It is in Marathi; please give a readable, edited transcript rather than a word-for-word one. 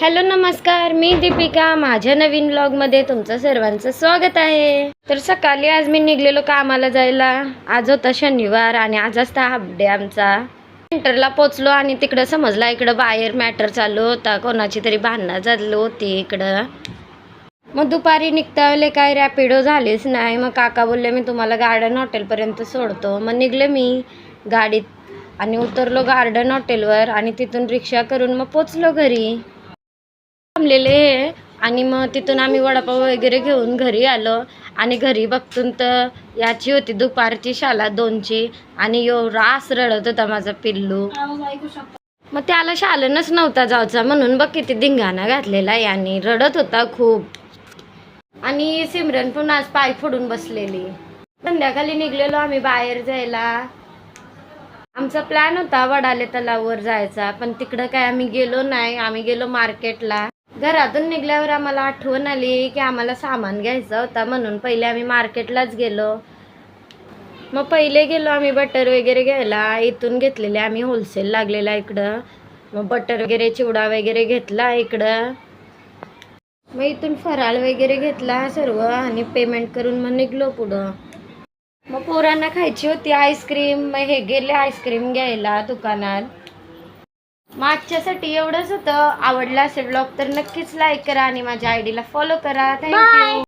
हॅलो नमस्कार, मी दीपिका. माझ्या नवीन व्लॉगमध्ये तुमचं सर्वांचं स्वागत आहे. तर सकाळी आज मी निघलेलो कामाला जायला. आज होता शनिवार आणि आज असता हाफ डे आमचा. सेंटरला पोचलो आणि तिकडं समजला इकडं बाहेर मॅटर चालू होता, कोणाची तरी भांडणं झाली होती इकडं. मग दुपारी निघता वेळेला काय रॅपिडो झालीच नाही. मग काका बोलले मी तुम्हाला गार्डन हॉटेलपर्यंत सोडतो. मग निघले मी गाडीत आणि उतरलो गार्डन हॉटेलवर आणि तिथून रिक्षा करून मग पोचलो घरी थांबलेले. आणि मग तिथून आम्ही वडापाव वगैरे घेऊन घरी आलो आणि घरी बघतून तर याची होती दुपारची शाळा 2ची आणि रास रडत होता माझा पिल्लू. मग त्याला शाळेनच नव्हता जायचा म्हणून बघ किती धिंगाणा घातलेला याने, रडत होता खूप. आणि सिमरन पण आज पाय फोडून बसलेली. संध्याकाळी निघलेलो आम्ही बाहेर जायला. आमचा प्लॅन होता वडाले तलावावर जायचा, पण तिकडं काय आम्ही गेलो नाही. आम्ही गेलो मार्केटला. घरातून निघल्यावर आम्हाला आठवण आली की आम्हाला सामान घ्यायचा होता, म्हणून पहिले आम्ही मार्केटलाच गेलो. मग पहिले गेलो आम्ही बटर वगैरे घ्यायला. इथून घेतलेले आम्ही होलसेल लागलेला इकडं. मग बटर वगैरे चिवडा वगैरे घेतला इकडं. मग इथून फराळ वगैरे घेतला सर्व आणि पेमेंट करून मग निघलो पुढं. मग पोरांना खायची होती आईस्क्रीम. मग हे गेले आईस्क्रीम घ्यायला दुकानात. मागच्यासाठी एवढंच होतं. आवडला असेल ब्लॉग तर नक्कीच लाईक करा आणि माझ्या आयडीला फॉलो करा. थँक्यू.